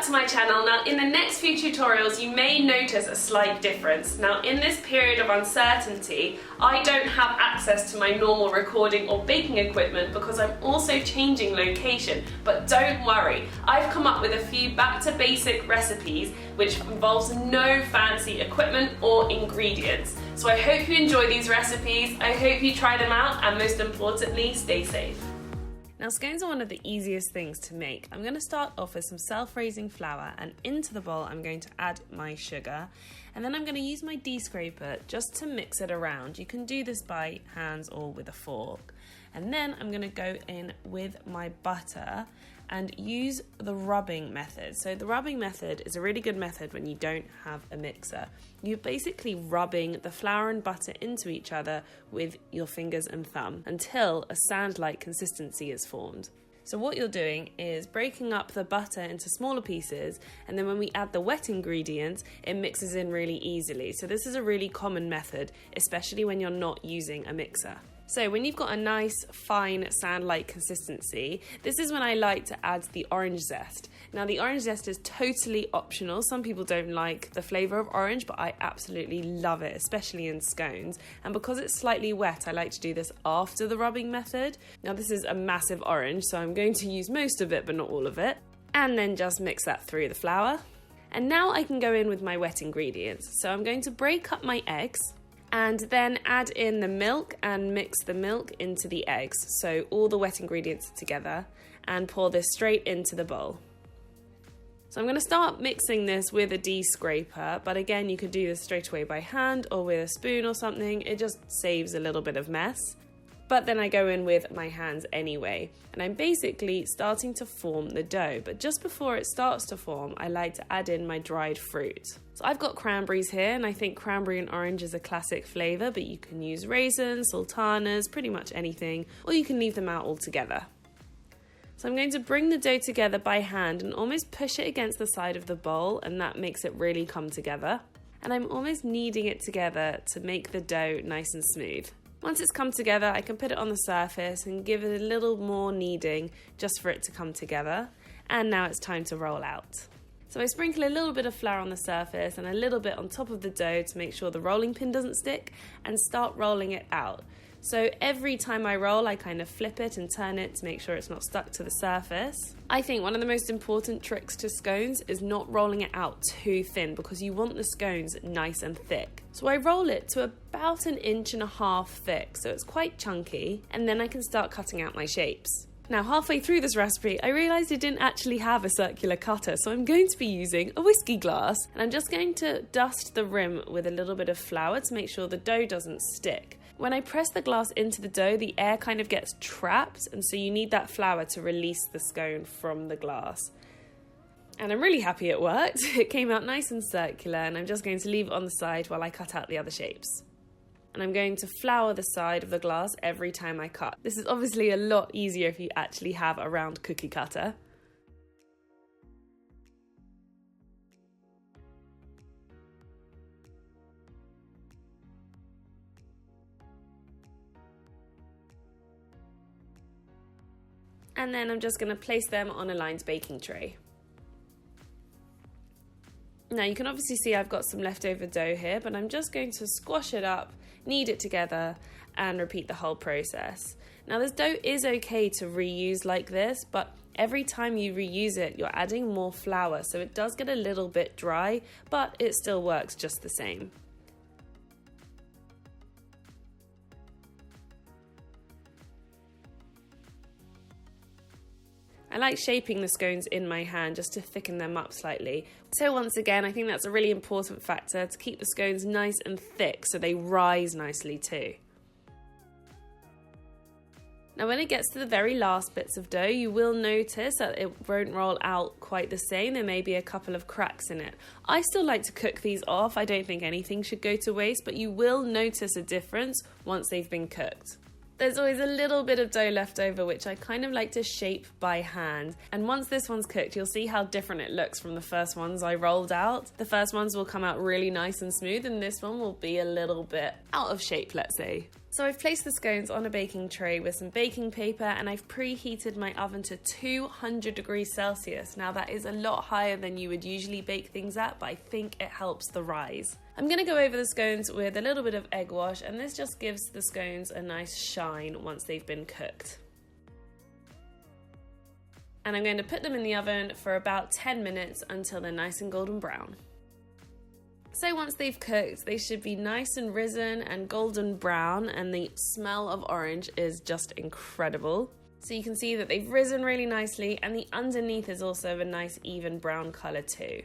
to my channel. Now in the next few tutorials you may notice a slight difference. Now in this period of uncertainty I don't have access to my normal recording or baking equipment because I'm also changing location, but don't worry, I've come up with a few back to basic recipes which involves no fancy equipment or ingredients. So I hope you enjoy these recipes, I hope you try them out, and most importantly, stay safe. Now scones are one of the easiest things to make. I'm going to start off with some self-raising flour, and into the bowl I'm going to add my sugar, and then I'm going to use my de-scraper just to mix it around. You can do this by hands or with a fork. And then I'm going to go in with my butter and use the rubbing method. So the rubbing method is a really good method when you don't have a mixer. You're basically rubbing the flour and butter into each other with your fingers and thumb until a sand-like consistency is formed. So what you're doing is breaking up the butter into smaller pieces, and then when we add the wet ingredients, it mixes in really easily. So this is a really common method, especially when you're not using a mixer. So when you've got a nice fine sand-like consistency, this is when I like to add the orange zest. Now the orange zest is totally optional. Some people don't like the flavour of orange, but I absolutely love it, especially in scones. And because it's slightly wet, I like to do this after the rubbing method. Now this is a massive orange, so I'm going to use most of it, but not all of it. And then just mix that through the flour. And now I can go in with my wet ingredients. So I'm going to break up my eggs, and then add in the milk and mix the milk into the eggs. So all the wet ingredients together, and pour this straight into the bowl. So I'm going to start mixing this with a de-scraper, but again you could do this straight away by hand or with a spoon or something. It just saves a little bit of mess. But then I go in with my hands anyway, and I'm basically starting to form the dough. But just before it starts to form, I like to add in my dried fruit. So I've got cranberries here, and I think cranberry and orange is a classic flavour, but you can use raisins, sultanas, pretty much anything, or you can leave them out altogether. So I'm going to bring the dough together by hand and almost push it against the side of the bowl, and that makes it really come together. And I'm almost kneading it together to make the dough nice and smooth. Once it's come together, I can put it on the surface and give it a little more kneading just for it to come together. And now it's time to roll out. So I sprinkle a little bit of flour on the surface and a little bit on top of the dough to make sure the rolling pin doesn't stick, and start rolling it out. So every time I roll, I kind of flip it and turn it to make sure it's not stuck to the surface. I think one of the most important tricks to scones is not rolling it out too thin, because you want the scones nice and thick. So I roll it to about 1.5 inches thick, so it's quite chunky, and then I can start cutting out my shapes. Now halfway through this recipe, I realised I didn't actually have a circular cutter, so I'm going to be using a whiskey glass, and I'm just going to dust the rim with a little bit of flour to make sure the dough doesn't stick. When I press the glass into the dough, the air kind of gets trapped, and so you need that flour to release the scone from the glass. And I'm really happy it worked. It came out nice and circular, and I'm just going to leave it on the side while I cut out the other shapes. And I'm going to flour the side of the glass every time I cut. This is obviously a lot easier if you actually have a round cookie cutter. And then I'm just going to place them on a lined baking tray. Now you can obviously see I've got some leftover dough here, but I'm just going to squash it up, knead it together, and repeat the whole process. Now this dough is okay to reuse like this, but every time you reuse it, you're adding more flour, so it does get a little bit dry, but it still works just the same. I like shaping the scones in my hand just to thicken them up slightly. So once again, I think that's a really important factor to keep the scones nice and thick so they rise nicely too. Now when it gets to the very last bits of dough, you will notice that it won't roll out quite the same. There may be a couple of cracks in it. I still like to cook these off. I don't think anything should go to waste, but you will notice a difference once they've been cooked. There's always a little bit of dough left over, which I kind of like to shape by hand. And once this one's cooked, you'll see how different it looks from the first ones I rolled out. The first ones will come out really nice and smooth, and this one will be a little bit out of shape, let's say. So I've placed the scones on a baking tray with some baking paper, and I've preheated my oven to 200 degrees Celsius. Now that is a lot higher than you would usually bake things at, but I think it helps the rise. I'm going to go over the scones with a little bit of egg wash, and this just gives the scones a nice shine once they've been cooked. And I'm going to put them in the oven for about 10 minutes until they're nice and golden brown. So once they've cooked, they should be nice and risen and golden brown, and the smell of orange is just incredible. So you can see that they've risen really nicely, and the underneath is also of a nice even brown colour too.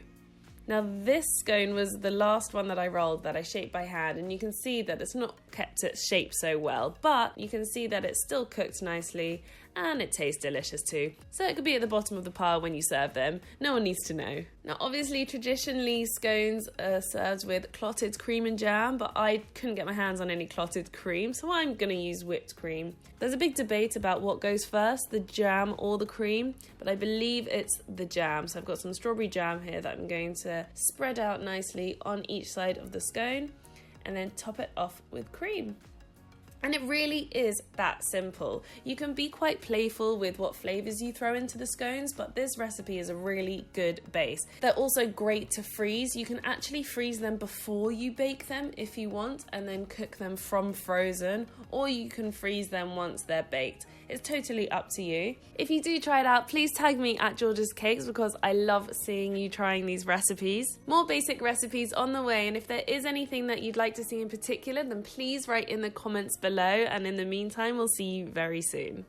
Now this scone was the last one that I rolled that I shaped by hand, and you can see that it's not kept its shape so well, but you can see that it's still cooked nicely and it tastes delicious too. So it could be at the bottom of the pile when you serve them. No one needs to know. Now obviously traditionally scones are served with clotted cream and jam, but I couldn't get my hands on any clotted cream, so I'm going to use whipped cream. There's a big debate about what goes first, the jam or the cream, but I believe it's the jam. So I've got some strawberry jam here that I'm going to spread out nicely on each side of the scone and then top it off with cream. And it really is that simple. You can be quite playful with what flavours you throw into the scones, but this recipe is a really good base. They're also great to freeze. You can actually freeze them before you bake them if you want, and then cook them from frozen, or you can freeze them once they're baked. It's totally up to you. If you do try it out, please tag me at George's Cakes because I love seeing you trying these recipes. More basic recipes on the way, and if there is anything that you'd like to see in particular, then please write in the comments below, and in the meantime, we'll see you very soon.